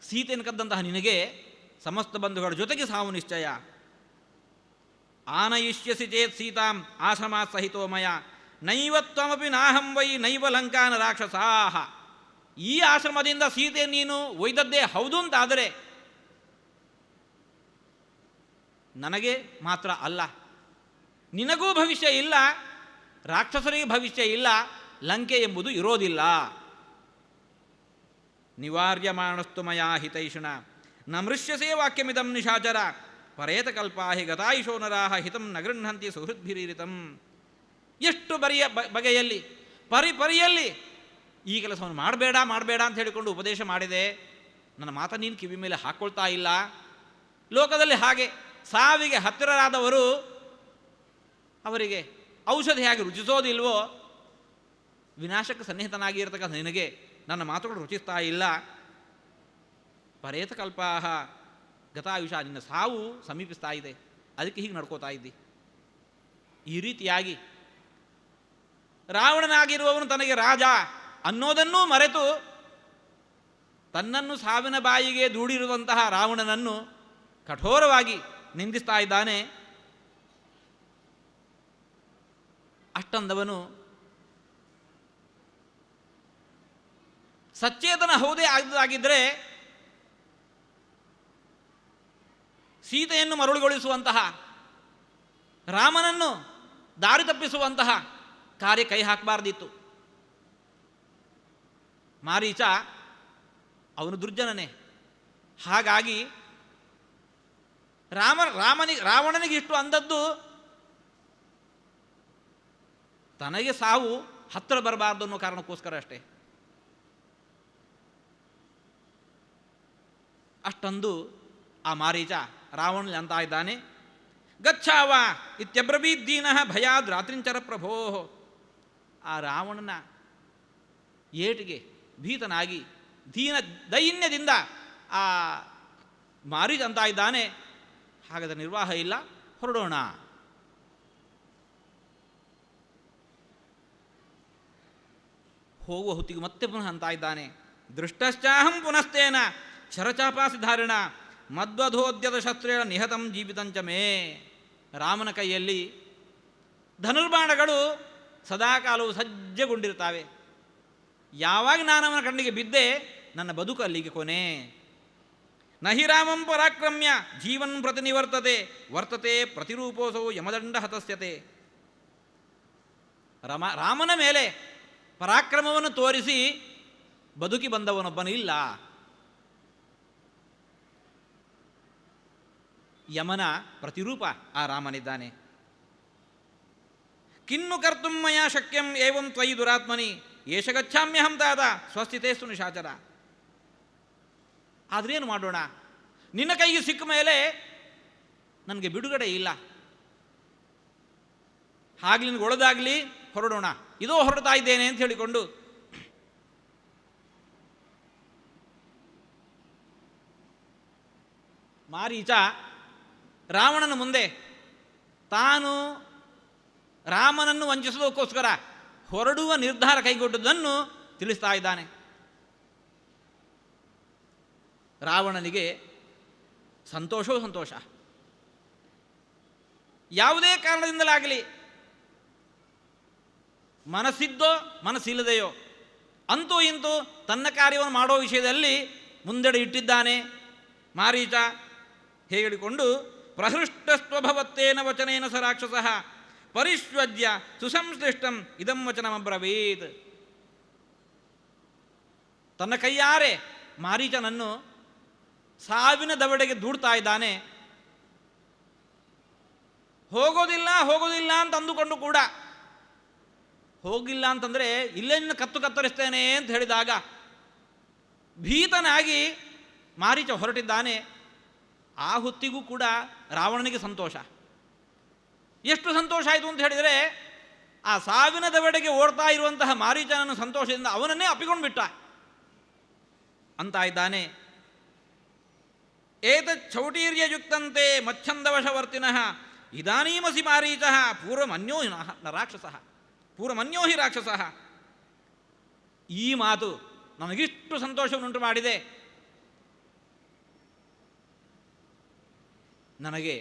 ಸೀತೆಯನ್ನು ಕದ್ದಂತಹ ನಿನಗೆ ಸಮಸ್ತ ಬಂಧುಗಳ ಜೊತೆಗೆ ಸಾವು ನಿಶ್ಚಯ. ಆನಯಿಷ್ಯಸಿ ಚೇತ್ ಸೀತಾಂ ಆಶ್ರಮಾತ್ ಸಹಿತೋ ಮಯ ನೈವ ತ್ವಮಪಿ ನಾಹಂ ವೈ ನೈವ ಲಂಕಾನ ರಾಕ್ಷಸಾಹ. ಈ ಆಶ್ರಮದಿಂದ ಸೀತೆ ನೀನು ಒಯ್ದದ್ದೇ ಹೌದು ಅಂತಾದರೆ ನನಗೆ ಮಾತ್ರ ಅಲ್ಲ, ನಿನಗೂ ಭವಿಷ್ಯ ಇಲ್ಲ, ರಾಕ್ಷಸರಿಗೆ ಭವಿಷ್ಯ ಇಲ್ಲ, ಲಂಕೆ ಎಂಬುದು ಇರೋದಿಲ್ಲ. ನಿವಾರ್ಯಮಾಣಸ್ತು ಮಯಾ ಹಿತೈಷುಣ ನ ಮೃಷ್ಯಸೇ ವಾಕ್ಯಮಿದಂ ನಿಶಾಚರ ಪರೇತ ಕಲ್ಪಾಹಿ ಗತಾಯಿಷೋ ನರಾಹ ಹಿತಂ ನ ಗೃಹಂತಿ ಸುಹೃದ್ಭಿರೀರಿತಂ. ಎಷ್ಟು ಬಗೆಯಲ್ಲಿ ಪರಿಯಲ್ಲಿ ಈ ಕೆಲಸವನ್ನು ಮಾಡಬೇಡ ಅಂತ ಹೇಳಿಕೊಂಡು ಉಪದೇಶ ಮಾಡಿದೆ. ನನ್ನ ಮಾತ ನೀನು ಕಿವಿ ಮೇಲೆ ಹಾಕ್ಕೊಳ್ತಾ ಇಲ್ಲ. ಲೋಕದಲ್ಲಿ ಹಾಗೆ ಸಾವಿಗೆ ಹತ್ತಿರರಾದವರು ಅವರಿಗೆ ಔಷಧಿ ಹೇಗೆ ರುಚಿಸೋದಿಲ್ವೋ, ವಿನಾಶಕ್ಕೆ ಸನ್ನಿಹಿತನಾಗಿರ್ತಕ್ಕಂಥ ನಿನಗೆ ನನ್ನ ಮಾತುಗಳು ರುಚಿಸ್ತಾ ಇಲ್ಲ. ಪರೇತ ಕಲ್ಪಾಹ ಗತಾಯುಷ, ನಿನ್ನ ಸಾವು ಸಮೀಪಿಸ್ತಾ ಇದೆ, ಅದಕ್ಕೆ ಹೀಗೆ ನಡ್ಕೋತಾ ಇದ್ದಿ. ಈ ರೀತಿಯಾಗಿ ರಾವಣನಾಗಿರುವವನು ತನಗೆ ರಾಜ ಅನ್ನೋದನ್ನೂ ಮರೆತು ತನ್ನನ್ನು ಸಾವಿನ ಬಾಯಿಗೆ ದೂಡಿರುವಂತಹ ರಾವಣನನ್ನು ಕಠೋರವಾಗಿ ನಿಂದಿಸ್ತಾ ಇದ್ದಾನೆ. ಅಷ್ಟಂದವನು ಸಚೇತನ ಹೌದೇ ಆಗಿದ್ದರೆ ಸೀತೆಯನ್ನು ಮರಳುಗೊಳಿಸುವಂತಹ, ರಾಮನನ್ನು ದಾರಿ ತಪ್ಪಿಸುವಂತಹ ಕಾರ್ಯ ಕೈ ಹಾಕಬಾರ್ದಿತ್ತು. ಮಾರೀಚ ಅವನು ದುರ್ಜನನೇ. ಹಾಗಾಗಿ ರಾವಣನಿಗೆ ಇಷ್ಟು ಅಂದದ್ದು ತನಗೆ ಸಾವು ಹತ್ತಿರ ಬರಬಾರ್ದು ಅನ್ನೋ ಕಾರಣಕ್ಕೋಸ್ಕರ ಅಷ್ಟೇ. ಅಷ್ಟೊಂದು ಆ ಮಾರೀಚ ರಾವಣನಲ್ಲಿ ಅಂತ ಇದ್ದಾನೆ. ಗಚ್ಛಾವ ಇತ್ಯಬ್ರವೀದ್ದೀನಃ ಭಯಾದ್ ರಾತ್ರಿಂಚರ ಪ್ರಭೋ. ಆ ರಾವಣನ ಏಟಿಗೆ ಭೀತನಾಗಿ ದೈನ್ಯದಿಂದ ಆ ಮಾರೀಚ ಅಂತ ಇದ್ದಾನೆ. ಹಾಗಾದರೆ ನಿರ್ವಾಹ ಇಲ್ಲ, ಹೊರಡೋಣ. ಹೋಗುವ ಹೊತ್ತಿಗೆ ಮತ್ತೆ ಪುನಃ ಅಂತ ಇದ್ದಾನೆ. ದೃಷ್ಟಶ್ಚಾಹಂ ಪುನಸ್ತೇನ ಶರಚಾಪಾಸಿ ಧಾರಿಣ ಮಧ್ವಧೋದ್ಯದ ಶಸ್ತ್ರೇಣ ನಿಹತಂ ಜೀವಿತಂಚ ಮೇ. ರಾಮನ ಕೈಯಲ್ಲಿ ಧನುರ್ಬಾಣಗಳು ಸದಾಕಾಲವು ಸಜ್ಜಗೊಂಡಿರ್ತಾವೆ. ಯಾವಾಗ ನಾನವನ ಕಣ್ಣಿಗೆ ಬಿದ್ದೆ ನನ್ನ ಬದುಕು ಅಲ್ಲಿಗೆ ಕೊನೆ. ನಹಿ ರಾಮಂ ಪರಾಕ್ರಮ್ಯ ಜೀವನ್ ಪ್ರತಿನಿವರ್ತತೆ ವರ್ತತೆ ಪ್ರತಿರೂಪೋಸೌ ಯಮದಂಡ ಹತಸ್ಯತೆ. ರಾಮನ ಮೇಲೆ ಪರಾಕ್ರಮವನ್ನು ತೋರಿಸಿ ಬದುಕಿ ಬಂದವನೊಬ್ಬನು ಇಲ್ಲ. ಯಮನ ಪ್ರತಿರೂಪ ಆ ರಾಮನಿದ್ದಾನೆ. ಕಿನ್ನು ಕರ್ತುಂ ಮಯಾ ಶಕ್ಯಂ ಏವಂ ತ್ವಯಿ ದುರಾತ್ಮನಿ ಏಷ ಗಚ್ಛಾಮ್ಯಹಂ ತಾದ ಸ್ವಸ್ಥಿತೇಸ್ತು ನಿಶಾಚರ. ಆದ್ರೇನು ಮಾಡೋಣ, ನಿನ್ನ ಕೈಗೆ ಸಿಕ್ಕ ಮೇಲೆ ನನಗೆ ಬಿಡುಗಡೆ ಇಲ್ಲ. ಆಗ್ಲಿ ಒಳದಾಗಲಿ ಹೊರಡೋಣ, ಇದೋ ಹೊರಡ್ತಾ ಇದ್ದೇನೆ ಅಂತ ಹೇಳಿಕೊಂಡು ಮಾರೀಚ ರಾವಣನ ಮುಂದೆ ತಾನು ರಾಮನನ್ನು ವಂಚಿಸೋದಕ್ಕೋಸ್ಕರ ಹೊರಡುವ ನಿರ್ಧಾರ ಕೈಗೊಂಡದ್ದನ್ನು ತಿಳಿಸ್ತಾ ಇದ್ದಾನೆ. ರಾವಣನಿಗೆ ಸಂತೋಷವೂ ಸಂತೋಷ. ಯಾವುದೇ ಕಾರಣದಿಂದಲಾಗಲಿ ಮನಸ್ಸಿದ್ದೋ ಮನಸ್ಸಿಲ್ಲದೆಯೋ ಅಂತೂ ಇಂತೂ ತನ್ನ ಕಾರ್ಯವನ್ನು ಮಾಡೋ ವಿಷಯದಲ್ಲಿ ಮುಂದೆಡೆ ಇಟ್ಟಿದ್ದಾನೆ ಮಾರೀಚ. ಹೇಳಿಕೊಂಡು ಪ್ರಹೃಷ್ಟಸ್ವಭವತ್ತೇನ ವಚನೇನ ಸ ರಾಕ್ಷಸಃ ಪರಿಶ್ವಜ್ಯ ಸುಸಂಶ್ಲಿಷ್ಟಂ ಇದಂ ವಚನಮಬ್ರವೀತ್. ತನ್ನ ಕೈಯಾರೆ ಮಾರೀಚನನ್ನು ಸಾವಿನ ದವಡೆಗೆ ದೂಡ್ತಾ ಇದ್ದಾನೆ. ಹೋಗೋದಿಲ್ಲ ಅಂತ ಅಂದುಕೊಂಡು ಕೂಡ, ಹೋಗಿಲ್ಲ ಅಂತಂದರೆ ಇಲ್ಲೇ ನಿನ್ನ ಕತ್ತರಿಸ್ತೇನೆ ಅಂತ ಹೇಳಿದಾಗ ಭೀತನಾಗಿ ಮಾರೀಚ ಹೊರಟಿದ್ದಾನೆ. ಆ ಹೊತ್ತಿಗೂ ಕೂಡ ರಾವಣನಿಗೆ ಸಂತೋಷ. ಎಷ್ಟು ಸಂತೋಷ ಆಯಿತು ಅಂತ ಹೇಳಿದರೆ, ಆ ಸಾವಿನ ದವಡೆಗೆ ಓಡ್ತಾ ಇರುವಂತಹ ಮಾರೀಚನನ್ನು ಸಂತೋಷದಿಂದ ಅವನನ್ನೇ ಅಪ್ಪಿಕೊಂಡು ಬಿಟ್ಟ ಅಂತ ಇದ್ದಾನೆ. ಏತಚ್ಛೌಟೀರ್ಯಯುಕ್ತಂತೆ ಮಚ್ಛಂದವಶವರ್ತಿನಃ ಇದಾನೀಮಸಿ ಮಾರೀಚಃ ಪೂರ್ವಮನ್ಯೋ ಹಿ ರಾಕ್ಷಸಃ. ಈ ಮಾತು ನನಗಿಷ್ಟು ಸಂತೋಷವನ್ನುಂಟು ಮಾಡಿದೆ. ನನಗೆ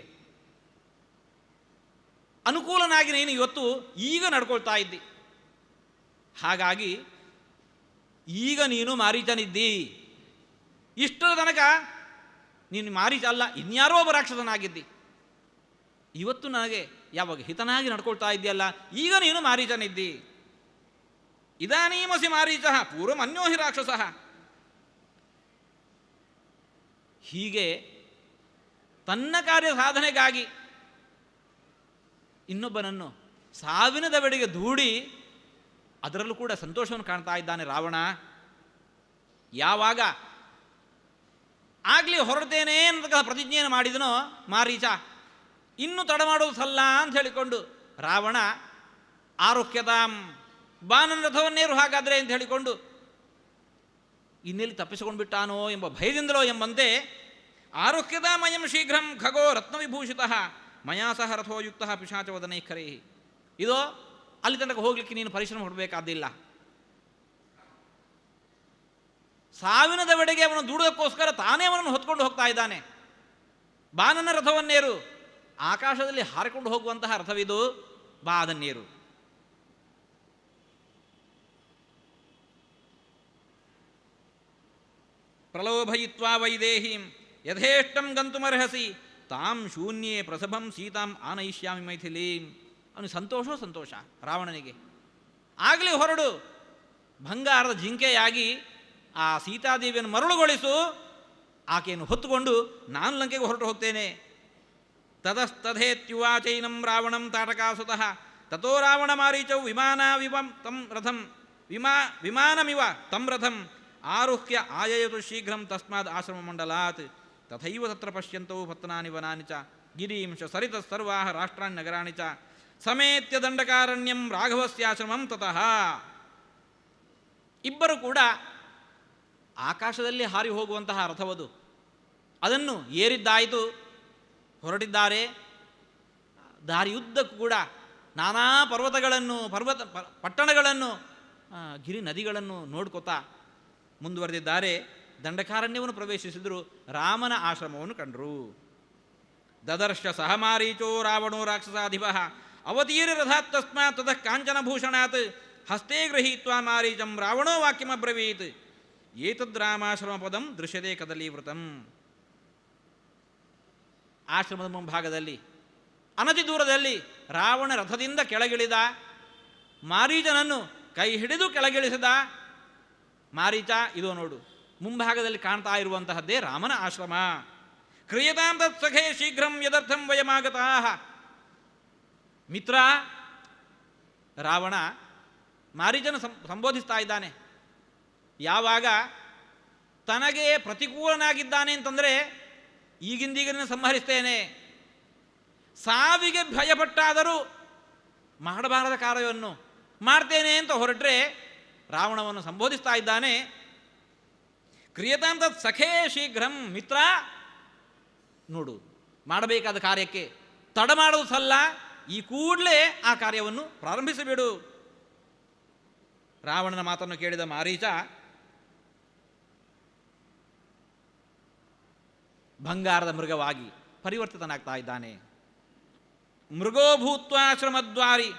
ಅನುಕೂಲನಾಗಿ ನೀನು ಇವತ್ತು ಈಗ ನಡ್ಕೊಳ್ತಾ ಇದ್ದಿ. ಹಾಗಾಗಿ ಈಗ ನೀನು ಮಾರೀಚನಿದ್ದಿ. ಇಷ್ಟರ ತನಕ ನೀನು ಮಾರೀಚ ಅಲ್ಲ, ಇನ್ಯಾರೋ ಒಬ್ಬ ರಾಕ್ಷಸನಾಗಿದ್ದಿ. ಇವತ್ತು ನನಗೆ ಯಾವಾಗ ಹಿತನಾಗಿ ನಡ್ಕೊಳ್ತಾ ಇದ್ದೀಯಲ್ಲ, ಈಗ ನೀನು ಮಾರೀಚನಿದ್ದಿ. ಇದಾನೀಮಸಿ ಮಾರೀಚಃ ಪೂರ್ವಮನ್ಯೋ ಹಿ ರಾಕ್ಷಸಃ. ಹೀಗೆ ತನ್ನ ಕಾರ್ಯ ಸಾಧನೆಗಾಗಿ ಇನ್ನೊಬ್ಬನನ್ನು ಸಾವಿನ ದವಡೆಗೆ ದೂಡಿ ಅದರಲ್ಲೂ ಕೂಡ ಸಂತೋಷವನ್ನು ಕಾಣ್ತಾ ಇದ್ದಾನೆ ರಾವಣ. ಯಾವಾಗ ಆಗಲಿ ಹೊರಡ್ತೇನೆ ಅಂತ ಪ್ರತಿಜ್ಞೆಯನ್ನು ಮಾಡಿದನೋ ಮಾರೀಚ, ಇನ್ನೂ ತಡ ಮಾಡೋದು ಸಲ್ಲ ಅಂತ ಹೇಳಿಕೊಂಡು ರಾವಣ ಆರೋಗ್ಯತಾಂ ಬಾನನ ರಥವನ್ನೇರು ಹಾಗಾದರೆ ಅಂತ ಹೇಳಿಕೊಂಡು ಇನ್ನೆಲ್ಲಿ ತಪ್ಪಿಸಿಕೊಂಡು ಬಿಟ್ಟಾನೋ ಎಂಬ ಭಯದಿಂದಲೋ ಎಂಬಂತೆ ಆರೋಗ್ಯತಾಮಯಂ ಶೀಘ್ರಂ ಖಗೋ ರತ್ನವಿಭೂಷಿತ ಮಯಾ ಸಹ ರಥೋಯುಕ್ತ ಪಿಶಾಚವದನೈಖರೈ. ಇದೋ ಅಲ್ಲಿ ತನಕ ಹೋಗ್ಲಿಕ್ಕೆ ನೀನು ಪರಿಶ್ರಮ ಪಡಬೇಕಾದಿಲ್ಲ. ಸಾವಿನ ದವಡೆಗೆ ಅವನು ದೂಡೋಕ್ಕೋಸ್ಕರ ತಾನೇ ಅವನನ್ನು ಹೊತ್ಕೊಂಡು ಹೋಗ್ತಾ ಇದ್ದಾನೆ. ಬಾನನ ರಥವನ್ನೇರು, ಆಕಾಶದಲ್ಲಿ ಹಾರಿಕೊಂಡು ಹೋಗುವಂತಹ ರಥವಿದು, ಬಾ ಅದನ್ನೇರು. ಪ್ರಲೋಭಯಿತ್ವಾ ವೈದೇಹೀಂ ಯಥೇಷ್ಟಂ ಗಂತುಮರ್ಹಸಿ ತಾಂ ಶೂನ್ಯೇ ಪ್ರಸಭಂ ಸೀತಾಂ ಆನಯಿಷ್ಯಾಮಿ ಮೈಥಿಲೀಂ. ಅವನು ಸಂತೋಷ ರಾವಣನಿಗೆ. ಆಗಲಿ ಹೊರಡು, ಬಂಗಾರದ ಜಿಂಕೆಯಾಗಿ ಆ ಸೀತಾದೇವಿಯನ್ನು ಮರಳುಗೊಳಿಸು, ಆಕೆಯನ್ನು ಹೊತ್ತುಕೊಂಡು ನಾನು ಲಂಕೆಗೆ ಹೊರಟು ಹೋಗ್ತೇನೆ. ತತಸ್ತಥೇತ್ಯುವಾಚೈನಂ ರಾವಣಂ ತಾಟಕಾಸುತಃ ತಥೋ ರಾವಣ ಮಾರೀಚೌ ವಿಮಾನಮಿವ ತಂ ರಥಂ ಆರುಹ್ಯ ಆಯಯತು ಶೀಘ್ರಂ ತಸ್ಮಾದ್ ಆಶ್ರಮಮಂಡಲಾತ್. ತಥೈವ ತತ್ರ ಪಶ್ಯಂತೌ ಪತ್ತನಾನಿ ವನಾನಿ ಚ ಗಿರೀಂಶ ಸರಿತಃ ಸರ್ವಾಃ ರಾಷ್ಟ್ರಾಣಿ ನಗರಾಣಿ ಚ ಸಮೇತ್ಯ ದಂಡಕಾರಣ್ಯಂ ರಾಘವಸ್ಯಾಶ್ರಮಂ ತತಃ. ಇಬ್ಬರು ಕೂಡ ಆಕಾಶದಲ್ಲಿ ಹಾರಿ ಹೋಗುವಂತಹ ರಥವದು, ಅದನ್ನು ಏರಿದ್ದಾಯಿತು, ಹೊರಟಿದ್ದಾರೆ. ದಾರಿಯುದ್ದಕ್ಕೂ ಕೂಡ ನಾನಾ ಪರ್ವತಗಳನ್ನು ಪಟ್ಟಣಗಳನ್ನು ಗಿರಿ ನದಿಗಳನ್ನು ನೋಡ್ಕೋತಾ ಮುಂದುವರೆದಿದ್ದಾರೆ. ದಂಡಕಾರಣ್ಯವನ್ನು ಪ್ರವೇಶಿಸಿದರು, ರಾಮನ ಆಶ್ರಮವನ್ನು ಕಂಡರು. ದದರ್ಶ ಸಹ ಮಾರೀಚೋ ರಾವಣೋ ರಾಕ್ಷಸಾಧಿಪಃ ಅವತೀರ್ಯ ರಥಾತ್ ತಸ್ಮಾತ್ ತತಃ ಕಾಂಚನಭೂಷಣಾತ್ ಹಸ್ತೆ ಗೃಹೀತ್ವಾ ಮಾರೀಚಂ ರಾವಣೋ ವಾಕ್ಯಮಬ್ರವೀತ್ ಏತದ್ರಾಮಾಶ್ರಮ ಪದಂ ದೃಶ್ಯತೆ ಕದಲೀವೃತಂ. ಆಶ್ರಮದ ಮುಂಭಾಗದಲ್ಲಿ ಅನತಿ ದೂರದಲ್ಲಿ ರಾವಣ ರಥದಿಂದ ಕೆಳಗಿಳಿದ, ಮಾರೀಚನನ್ನು ಕೈ ಹಿಡಿದು ಕೆಳಗಿಳಿಸಿದ. ಮಾರೀಚ, ಇದೋ ನೋಡು, ಮುಂಭಾಗದಲ್ಲಿ ಕಾಣ್ತಾ ಇರುವಂತಹದ್ದೇ ರಾಮನ ಆಶ್ರಮ. ಕ್ರಿಯತಾಂ ತತ್ಸಖೇ ಶೀಘ್ರಂ ಯದರ್ಥಂ ವಯಮಾಗತಾಃ. ಮಿತ್ರ, ರಾವಣ ಮಾರೀಚನ ಸಂಬೋಧಿಸ್ತಾ ಇದ್ದಾನೆ. ಯಾವಾಗ ತನಗೆ ಪ್ರತಿಕೂಲನಾಗಿದ್ದಾನೆ ಅಂತಂದರೆ ಈಗಿಂದೀಗನೇ ಸಂಹರಿಸ್ತೇನೆ, ಸಾವಿಗೆ ಭಯಪಟ್ಟಾದರೂ ಮಾಡಬಾರದ ಕಾರ್ಯವನ್ನು ಮಾಡ್ತೇನೆ ಅಂತ ಹೊರಟ್ರೆ ರಾವಣವನ್ನು ಸಂಬೋಧಿಸ್ತಾ ಇದ್ದಾನೆ. ಕ್ರಿಯತಾಂ ತತ್ ಸಖೇ ಶೀಘ್ರಂ. ಮಿತ್ರ, ನೋಡು, ಮಾಡಬೇಕಾದ ಕಾರ್ಯಕ್ಕೆ ತಡ ಮಾಡೋದು ಸಲ್ಲ, ಈ ಕೂಡಲೇ ಆ ಕಾರ್ಯವನ್ನು ಪ್ರಾರಂಭಿಸಿಬಿಡು. ರಾವಣನ ಮಾತನ್ನು ಕೇಳಿದ ಮಾರೀಚ ಬಂಗಾರದ ಮೃಗವಾಗಿ ಪರಿವರ್ತಿತನಾಗ್ತಾ ಇದ್ದಾನೆ. ಮೃಗೋ ಭೂತ್ವಾಶ್ರಮದ್ವಾರಿ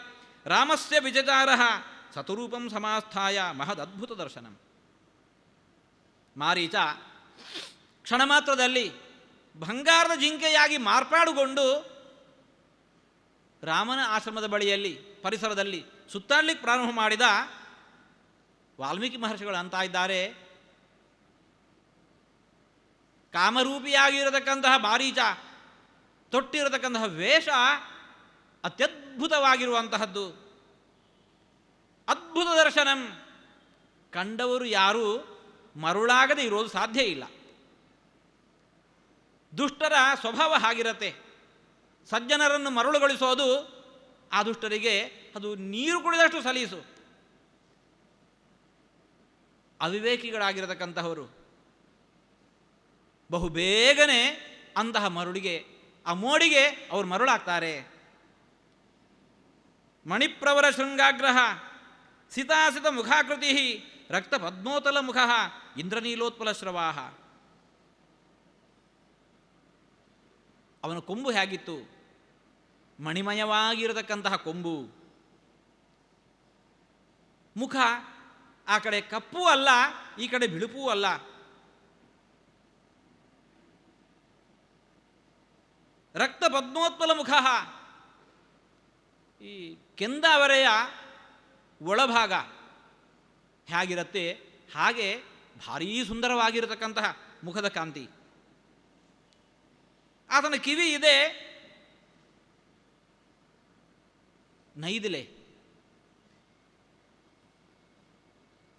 ರಾಮಸ್ಯ ವಿಜಚಾರಃ ಸತುರೂಪಂ ಸಮಾಸ್ಥಾಯ ಮಹದದ್ಭುತ ದರ್ಶನಂ. ಮಾರೀಚ ಕ್ಷಣ ಮಾತ್ರದಲ್ಲಿ ಬಂಗಾರದ ಜಿಂಕೆಯಾಗಿ ಮಾರ್ಪಾಡುಗೊಂಡು ರಾಮನ ಆಶ್ರಮದ ಬಳಿಯಲ್ಲಿ ಪರಿಸರದಲ್ಲಿ ಸುತ್ತಾಡಲಿಕ್ಕೆ ಪ್ರಾರಂಭ ಮಾಡಿದ ವಾಲ್ಮೀಕಿ ಮಹರ್ಷಿಗಳು ಅಂತ ಇದ್ದಾರೆ, ಕಾಮರೂಪಿಯಾಗಿರತಕ್ಕಂತಹ ಮಾರೀಚ ತೊಟ್ಟಿರತಕ್ಕಂತಹ ವೇಷ ಅತ್ಯದ್ಭುತವಾಗಿರುವಂತಹದ್ದು, ಅದ್ಭುತ ದರ್ಶನಂ. ಕಂಡವರು ಯಾರೂ ಮರುಳಾಗದೆ ಇರೋದು ಸಾಧ್ಯ ಇಲ್ಲ. ದುಷ್ಟರ ಸ್ವಭಾವ ಹಾಗಿರತ್ತೆ. ಸಜ್ಜನರನ್ನು ಮರಳುಗೊಳಿಸೋದು ಆ ದುಷ್ಟರಿಗೆ ಅದು ನೀರು ಕುಡಿದಷ್ಟು ಸಲೀಸು. ಅವಿವೇಕಿಗಳಾಗಿರತಕ್ಕಂತಹವರು ಬಹುಬೇಗನೆ ಅಂತಹ ಮರುಳಿಗೆ, ಆ ಮೋಡಿಗೆ ಅವರು ಮರುಳಾಗ್ತಾರೆ. ಮಣಿಪ್ರವರ ಶೃಂಗಾಗ್ರಹ ಸಿತಾಸಿತ ಮುಖಾಕೃತಿ ರಕ್ತ ಪದ್ಮೋತಲ ಮುಖ ಇಂದ್ರನೀಲೋತ್ಪಲ ಶ್ರವಾಹ. ಅವನ ಕೊಂಬು ಹೇಗಿತ್ತು? ಮಣಿಮಯವಾಗಿರತಕ್ಕಂತಹ ಕೊಂಬು. ಮುಖ ಆ ಕಡೆ ಕಪ್ಪೂ ಅಲ್ಲ, ಈ ಕಡೆ ಬಿಳುಪೂ ಅಲ್ಲ. ರಕ್ತ ಪದ್ಮೋತ್ಪಲ ಮುಖ. ಈ ಕೆಂದಾವರೆಯ ಒಳಭಾಗ ಹೇಗಿರುತ್ತೆ ಹಾಗೆ ಭಾರೀ ಸುಂದರವಾಗಿರತಕ್ಕಂತಹ ಮುಖದ ಕಾಂತಿ. ಆತನ ಕಿವಿ ಇದೆ ನೈದಿಲೆ,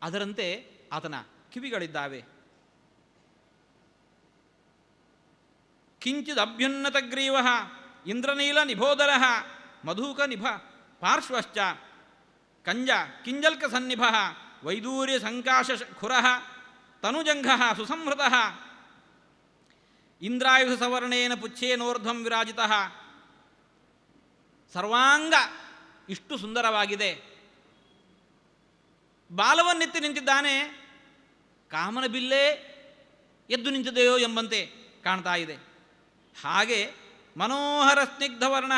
ಅದರಂತೆ ಆತನ ಕಿವಿಗಳಿದ್ದಾವೆ. ಕಿಂಚಿದ್ ಅಭ್ಯುನ್ನತ ಗ್ರೀವ ಇಂದ್ರನೀಲ ನಿಭೋದರ ಮಧುಕ ನಿಭ ಪಾರ್ಶ್ವಶ್ಚ ಕಂಜ ಕಿಂಜಲ್ಕ ಸನ್ನಿಭ ವೈದೂರ್ಯ ಸಂಕಾಶ ಖುರ ತನುಜಂಘ ಸುಸಂಹೃತ ಇಂದ್ರಾಯುಧ ಸವರ್ಣೇನ ಪುಚ್ಛೇನೋರ್ಧ್ವಂ ವಿರಾಜಿತ. ಸರ್ವಾಂಗ ಇಷ್ಟು ಸುಂದರವಾಗಿದೆ. ಬಾಲವನ್ನೆತ್ತಿ ನಿಂತಿದ್ದಾನೆ, ಕಾಮನ ಬಿಲ್ಲೇ ಎದ್ದು ನಿಂತಿದೆಯೋ ಎಂಬಂತೆ ಕಾಣ್ತಾ ಇದೆ. ಹಾಗೆ ಮನೋಹರ ಸ್ನಿಗ್ಧವರ್ಣ,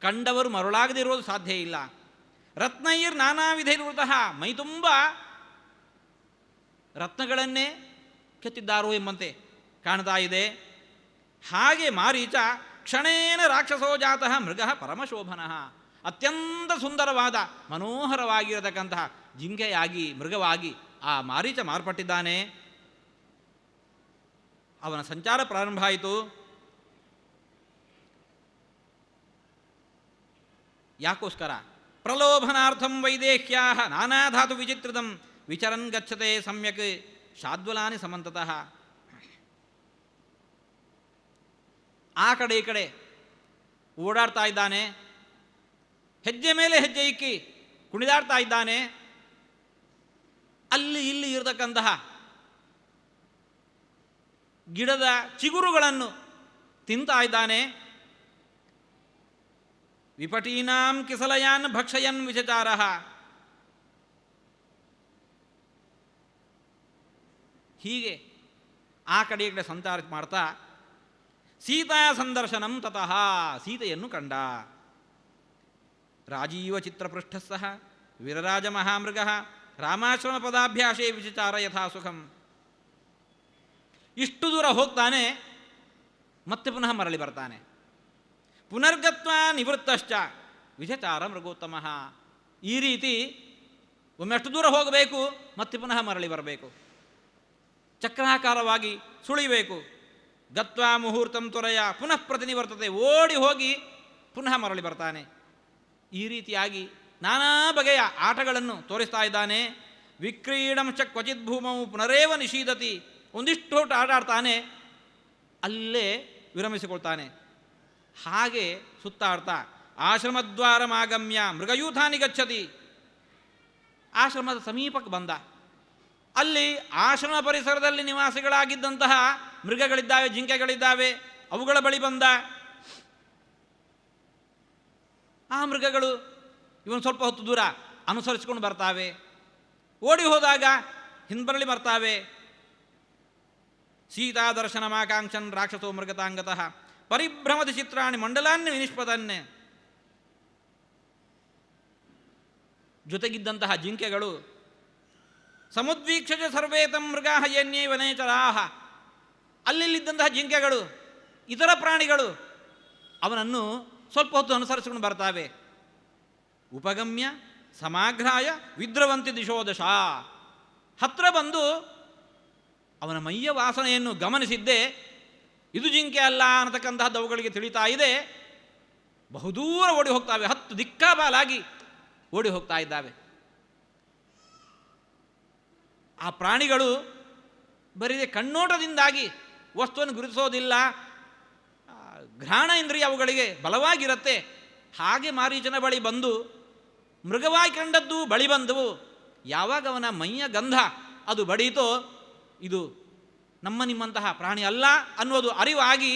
ಕಂಡವರು ಮರುಳಾಗದಿರೋದು ಸಾಧ್ಯ ಇಲ್ಲ. ರತ್ನೈರ್ ನಾನಾ ವಿಧೈರ್ವೃತಃ, ಮೈತುಂಬ ರತ್ನಗಳನ್ನೇ ಕೆತ್ತಿದ್ದಾರೋ ಎಂಬಂತೆ ಕಾಣ್ತಾ ಇದೆ. ಹಾಗೆ ಮಾರೀಚ ಕ್ಷಣೇನ ರಾಕ್ಷಸೋ ಜಾತಃ ಮೃಗ ಪರಮಶೋಭನಃ, ಅತ್ಯಂತ ಸುಂದರವಾದ ಮನೋಹರವಾಗಿರತಕ್ಕಂತಹ ಜಿಂಕೆಯಾಗಿ ಮೃಗವಾಗಿ ಆ ಮಾರೀಚ ಮಾರ್ಪಟ್ಟಿದ್ದಾನೆ. ಅವನ ಸಂಚಾರ ಪ್ರಾರಂಭ ಆಯಿತು. ಯಾಕೋಸ್ಕರ? ಪ್ರಲೋಭನಾರ್ಥಂ ವೈದೇಹ್ಯಾ ನಾನಾಧಾತು ವಿಚಿತ್ರಿತಂ ವಿಚರನ್ ಗಚ್ಚತೆ ಸಮ್ಯಕ್ ಶಾದ್ವಲಾನಿ ಸಮಂತತಃ. ಆ ಕಡೆ ಈ ಕಡೆ ಓಡಾಡ್ತಾ ಇದ್ದಾನೆ, ಹೆಜ್ಜೆ ಮೇಲೆ ಹೆಜ್ಜೆ ಇಕ್ಕಿ ಕುಣಿದಾಡ್ತಾ ಇದ್ದಾನೆ. ಅಲ್ಲಿ ಇಲ್ಲಿ ಇರತಕ್ಕಂತಹ ಗಿಡದ ಚಿಗುರುಗಳನ್ನು ತಿಂತಾ ಇದ್ದಾನೆ. ವಿಪಟೀನಾಂ ಕಿಸಲಯಾನ್ ಭಕ್ಷಯನ್ ವಿಚಚಾರ. ಹೀಗೆ ಆ ಕಡೆ ಈ ಕಡೆ ಸಂಚಾರ ಮಾಡ್ತಾ ಸೀತಾ ಸಂದರ್ಶನಂ ತತಃ, ಸೀತೆಯನ್ನು ಕಂಡ. ರಾಜೀವ ಚಿತ್ರಪೃಷ್ಠ ಸಹ ವಿರರಾಜ ಮಹಾಮೃಗ ರಾಮಾಶ್ರಮ ಪದಾಭ್ಯಾಸೇ ವಿಚಚಾರ ಯಥಾ ಸುಖಂ. ಇಷ್ಟು ದೂರ ಹೋಗ್ತಾನೆ, ಮತ್ತೆ ಪುನಃ ಮರಳಿ ಬರ್ತಾನೆ. ಪುನರ್ಗತ್ವ ನಿವೃತ್ತಶ್ಚ ವಿಚಚಾರ ಮೃಗೋತ್ತಮ. ಈ ರೀತಿ ಒಮ್ಮೆಷ್ಟು ದೂರ ಹೋಗಬೇಕು, ಮತ್ತೆ ಪುನಃ ಮರಳಿ ಬರಬೇಕು, ಚಕ್ರಾಕಾರವಾಗಿ ಸುಳಿಬೇಕು. ಗತ್ವಾ ಮುಹೂರ್ತಂ ತ್ವರೆಯ ಪುನಃ ಪ್ರತಿನಿವರ್ತತೆ, ಓಡಿ ಹೋಗಿ ಪುನಃ ಮರಳಿ ಬರ್ತಾನೆ. ಈ ರೀತಿಯಾಗಿ ನಾನಾ ಬಗೆಯ ಆಟಗಳನ್ನು ತೋರಿಸ್ತಾ ಇದ್ದಾನೆ. ವಿಕ್ರೀಡಂಶ ಕ್ವಚಿತ್ ಭೂಮೌ ಪುನರೇವ ನಿಷೀದತಿ. ಒಂದಿಷ್ಟು ಹೊಟ್ಟು ಆಟಾಡ್ತಾನೆ, ಅಲ್ಲೇ ವಿರಮಿಸಿಕೊಳ್ತಾನೆ. ಹಾಗೆ ಸುತ್ತಾಡ್ತಾ ಆಶ್ರಮದ್ವಾರಮಾಗಮ್ಯ ಮೃಗಯೂಥಾನಿ ಗಚ್ಚತಿ. ಆಶ್ರಮದ ಸಮೀಪಕ್ಕೆ ಬಂದ. ಅಲ್ಲಿ ಆಶ್ರಮ ಪರಿಸರದಲ್ಲಿ ನಿವಾಸಿಗಳಾಗಿದ್ದಂತಹ ಮೃಗಗಳಿದ್ದಾವೆ, ಜಿಂಕೆಗಳಿದ್ದಾವೆ. ಅವುಗಳ ಬಳಿ ಬಂದ. ಆ ಮೃಗಗಳು ಇವನು ಸ್ವಲ್ಪ ಹೊತ್ತು ದೂರ ಅನುಸರಿಸಿಕೊಂಡು ಬರ್ತಾವೆ. ಓಡಿ ಹೋದಾಗ ಹಿಂಬರಳಿ ಬರ್ತಾವೆ. ಸೀತಾ ದರ್ಶನಮಾಕಾಂಕ್ಷನ್ ರಾಕ್ಷಸೋ ಮೃಗತಾಂಗತಃ ಪರಿಭ್ರಮದ ಚಿತ್ರಾಣಿ ಮಂಡಲಾನ್ಯ ವಿನಿಷ್ಪದನ್ನೇ. ಜೊತೆಗಿದ್ದಂತಹ ಜಿಂಕೆಗಳು ಸಮುದ್ವೀಕ್ಷಜ ಸರ್ವೇತಂ ಮೃಗಾ ಯನ್ಯೇ ವನೇಚರಾಹ. ಅಲ್ಲಿದ್ದಂತಹ ಜಿಂಕೆಗಳು, ಇತರ ಪ್ರಾಣಿಗಳು ಅವನನ್ನು ಸ್ವಲ್ಪ ಹೊತ್ತು ಅನುಸರಿಸಿಕೊಂಡು ಬರ್ತಾವೆ. ಉಪಗಮ್ಯ ಸಮಾಘ್ರಾಯ ವಿದ್ರವಂತಿ ದಿಶೋ ದಶ. ಹತ್ರ ಬಂದು ಅವನ ಮೈಯ ವಾಸನೆಯನ್ನು ಗಮನಿಸಿದ್ದೇ ಇದು ಜಿಂಕೆ ಅಲ್ಲ ಅನ್ನತಕ್ಕಂತಹದ್ದು ಅವುಗಳಿಗೆ ತಿಳಿತಾ ಇದೆ. ಬಹುದೂರ ಓಡಿ ಹೋಗ್ತಾವೆ, 10 ದಿಕ್ಕಾಬಾಲಾಗಿ ಓಡಿ ಹೋಗ್ತಾ ಇದ್ದಾವೆ. ಆ ಪ್ರಾಣಿಗಳು ಬರೀದೆ ಕಣ್ಣೋಟದಿಂದಾಗಿ ವಸ್ತುವನ್ನು ಗುರುತಿಸೋದಿಲ್ಲ. ಘ್ರಾಣ ಇಂದ್ರಿಯ ಅವುಗಳಿಗೆ ಬಲವಾಗಿರುತ್ತೆ. ಹಾಗೆ ಮಾರೀಚನ ಬಳಿ ಬಂದು ಮೃಗವಾಗಿ ಕಂಡದ್ದು ಬಳಿ ಬಂದವು. ಯಾವಾಗ ಅವನ ಮೈಯ ಗಂಧ ಅದು ಬಡೀತೋ ಇದು ನಮ್ಮ ನಿಮ್ಮಂತಹ ಪ್ರಾಣಿ ಅಲ್ಲ ಅನ್ನೋದು ಅರಿವಾಗಿ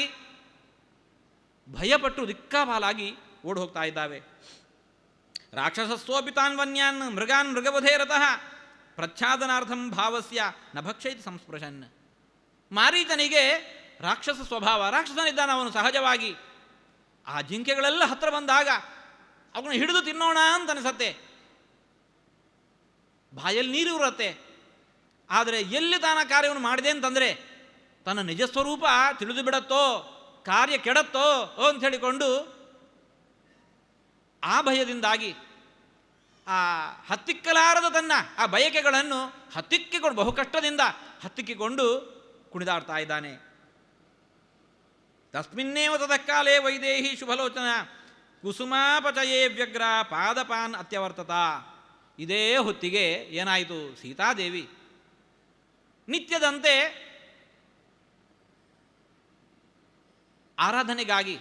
ಭಯಪಟ್ಟು ದಿಕ್ಕಾಪಾಲಾಗಿ ಓಡಿ ಹೋಗ್ತಾ ಇದ್ದಾವೆ. ರಾಕ್ಷಸಸ್ಸೋಪಿ ತಾನ್ ವನ್ಯಾನ್ ಮೃಗಾನ್ ಮೃಗವಧೇರತಃ ಪ್ರಚ್ಛಾದನಾರ್ಥಂ ಭಾವಸ್ಯ ನ ಭಕ್ಷೈತಿ ಸಂಸ್ಪೃಶನ್. ಮಾರೀಚನಿಗೆ ರಾಕ್ಷಸ ಸ್ವಭಾವ, ರಾಕ್ಷಸನಿದ್ದಾನೆ ಅವನು ಸಹಜವಾಗಿ. ಆ ಜಿಂಕೆಗಳೆಲ್ಲ ಹತ್ತಿರ ಬಂದಾಗ ಅವನು ಹಿಡಿದು ತಿನ್ನೋಣ ಅಂತ ಅನಿಸತ್ತೆ, ಬಾಯಲ್ಲಿ ನೀರು ಇರುತ್ತೆ. ಆದರೆ ಎಲ್ಲಿ ತಾನ ಕಾರ್ಯವನ್ನು ಮಾಡಿದೆ ಅಂತಂದರೆ ತನ್ನ ನಿಜ ಸ್ವರೂಪ ತಿಳಿದು ಬಿಡತ್ತೋ, ಕಾರ್ಯ ಕೆಡತ್ತೋ ಅಂತ ಹೇಳಿಕೊಂಡು ಆ ಭಯದಿಂದಾಗಿ ಆ ಹತ್ತಿಕ್ಕಲಾರದ ತನ್ನ ಆ ಬಯಕೆಗಳನ್ನು ಹತ್ತಿಕ್ಕಿಕೊಂಡು ಬಹು ಕಷ್ಟದಿಂದ ಹತ್ತಿಕ್ಕಿಕೊಂಡು ಕುಣಿದಾಡ್ತಾ ಇದ್ದಾನೆ. ತಸ್ಮಿನ್ನೇವ ತತಃಕಾಲೇ ವೈದೇಹಿ ಶುಭಲೋಚನ ಕುಸುಮಾಪಚಯೇ ವ್ಯಗ್ರ ಪಾದಪಾನ್ ಅತ್ಯವರ್ತತ. ಇದೇ ಹೊತ್ತಿಗೆ ಏನಾಯಿತು, ಸೀತಾದೇವಿ ನಿತ್ಯದಂತೆ ಆರಾಧನೆಗಾಗಿ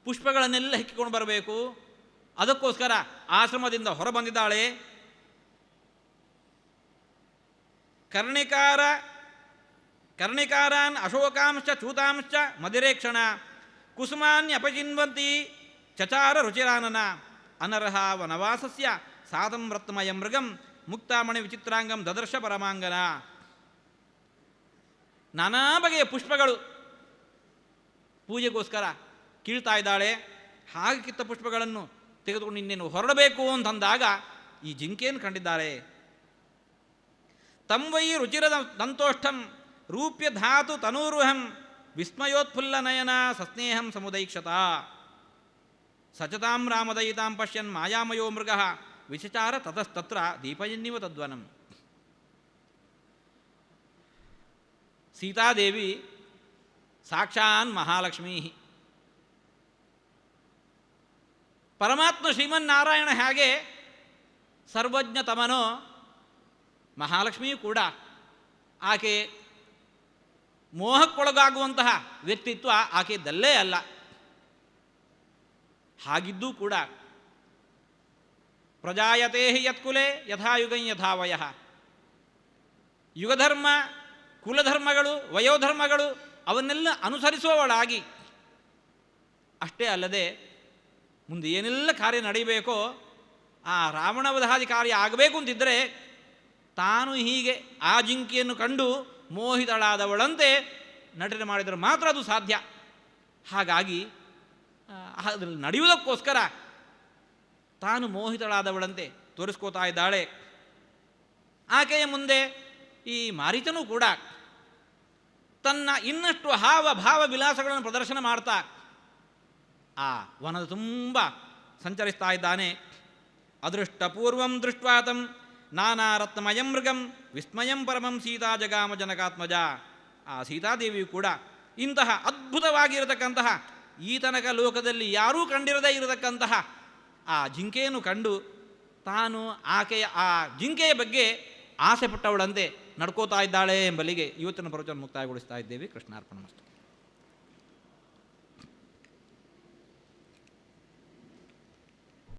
ಪುಷ್ಪಗಳನ್ನೆಲ್ಲ ಹೆಕ್ಕಿಕೊಂಡು ಬರಬೇಕು. ಅದಕ್ಕೋಸ್ಕರ ಆಶ್ರಮದಿಂದ ಹೊರಬಂದಿದ್ದಾಳೆ. ಕರ್ಣಿಕಾರಾನ್ ಅಶೋಕಾಂಶ್ಚ ಚೂತಾಂಶ್ಚ ಮದಿರೇಕ್ಷಣ ಕುಸುಮಾನ್ಯಪಚಿನ್ವಂತಿ ಚಚಾರ ರುಚಿರಾನನ ಅನರ್ಹ ವನವಾಸಸ್ಯ ಸಾದಂ ರತ್ಮಯ ಮೃಗಂ ಮುಕ್ತಾಮಣಿ ವಿಚಿತ್ರಾಂಗಂ ದದರ್ಶ ಪರಮಾಂಗನ. ನಾನಾ ಬಗೆಯ ಪುಷ್ಪಗಳು ಪೂಜೆಗೋಸ್ಕರ ಕೀಳ್ತಾ ಇದ್ದಾಳೆ. ಹಾಗೆ ಕಿತ್ತ ಪುಷ್ಪಗಳನ್ನು ತೆಗೆದುಕೊಂಡು ಇನ್ನೇನು ಹೊರಡಬೇಕು ಅಂತಂದಾಗ ಈ ಜಿಂಕೆಯನ್ನು ಕಂಡಿದ್ದಾರೆ. ತಂವೈ ರುಚಿರ ದಂತೋಷ್ಠಂ ರೂಪ್ಯ ಧಾತು ತನೂರುಹಂ ವಿಸ್ಮಯೋತ್ಫುಲ್ಲ ನಯನ ಸಸ್ನೇಹಂ ಸಮುದೈಕ್ಷತ ಸಚತಾಂ ರಾಮದಯಿತಾಂ ಪಶ್ಯನ್ ಮಾಯಾಮಯೋ ಮೃಗ ವಿಚಚಾರ ತತಸ್ತತ್ರ ದೀಪಯನ್ನಿವ ತದ್ವನಂ. ಸೀತಾದೇವಿ ಸಾಕ್ಷಾನ್ ಮಹಾಲಕ್ಷ್ಮೀ. ಪರಮಾತ್ಮ ಶ್ರೀಮನ್ನಾರಾಯಣ ಹೇಗೆ ಸರ್ವಜ್ಞತಮನೋ ಮಹಾಲಕ್ಷ್ಮಿಯೂ ಕೂಡ ಆಕೆ ಮೋಹಕ್ಕೊಳಗಾಗುವಂತಹ ವ್ಯಕ್ತಿತ್ವ ಆಕೆಯದ್ದಲ್ಲೇ ಅಲ್ಲ. ಹಾಗಿದ್ದೂ ಕೂಡ ಪ್ರಜಾಯತೆ ಹಿ ಯತ್ಕುಲೆ ಯಥಾಯುಗಂ ಯಥಾವಯ. ಯುಗಧರ್ಮ, ಕುಲಧರ್ಮಗಳು, ವಯೋಧರ್ಮಗಳು ಅವನ್ನೆಲ್ಲ ಅನುಸರಿಸುವವಳಾಗಿ, ಅಷ್ಟೇ ಅಲ್ಲದೆ ಮುಂದೆ ಏನೆಲ್ಲ ಕಾರ್ಯ ನಡೀಬೇಕೋ ಆ ರಾವಣವಧಾದಿ ಕಾರ್ಯ ಆಗಬೇಕು ಅಂತಿದ್ದರೆ ತಾನು ಹೀಗೆ ಆ ಜಿಂಕೆಯನ್ನು ಕಂಡು ಮೋಹಿತಳಾದವಳಂತೆ ನಟನೆ ಮಾಡಿದರೆ ಮಾತ್ರ ಅದು ಸಾಧ್ಯ. ಹಾಗಾಗಿ ಅದರಲ್ಲಿ ನಡೆಯುವುದಕ್ಕೋಸ್ಕರ ತಾನು ಮೋಹಿತಳಾದವಳಂತೆ ತೋರಿಸ್ಕೋತಾ ಇದ್ದಾಳೆ. ಆಕೆಯ ಮುಂದೆ ಈ ಮಾರೀಚನೂ ಕೂಡ ತನ್ನ ಇನ್ನಷ್ಟು ಹಾವ ಭಾವ ವಿಲಾಸಗಳನ್ನು ಪ್ರದರ್ಶನ ಮಾಡ್ತಾ ಆ ವನದ ತುಂಬ ಸಂಚರಿಸ್ತಾ ಇದ್ದಾನೆ. ಅದೃಷ್ಟಪೂರ್ವಂ ದೃಷ್ಟ್ವಾತಂ ನಾನಾ ರತ್ನಮಯಂ ಮೃಗಂ ವಿಸ್ಮಯಂ ಪರಮಂ ಸೀತಾ ಜಗಾಮ ಜನಕಾತ್ಮಜ. ಆ ಸೀತಾದೇವಿಯು ಕೂಡ ಇಂತಹ ಅದ್ಭುತವಾಗಿರತಕ್ಕಂತಹ ಈ ತನಕ ಲೋಕದಲ್ಲಿ ಯಾರೂ ಕಂಡಿರದೇ ಇರತಕ್ಕಂತಹ ಆ ಜಿಂಕೆಯನ್ನು ಕಂಡು ತಾನು ಆಕೆಯ ಆ ಜಿಂಕೆಯ ಬಗ್ಗೆ ಆಸೆ ಪಟ್ಟವಳಂತೆ ನಡ್ಕೋತಾ ಇದ್ದಾಳೆ ಎಂಬಲ್ಲಿಗೆ ಇವತ್ತಿನ ಪ್ರವಚನ ಮುಕ್ತಾಯಗೊಳಿಸ್ತಾ ಇದ್ದೇವೆ. ಕೃಷ್ಣಾರ್ಪಣ ಮಸ್ತು.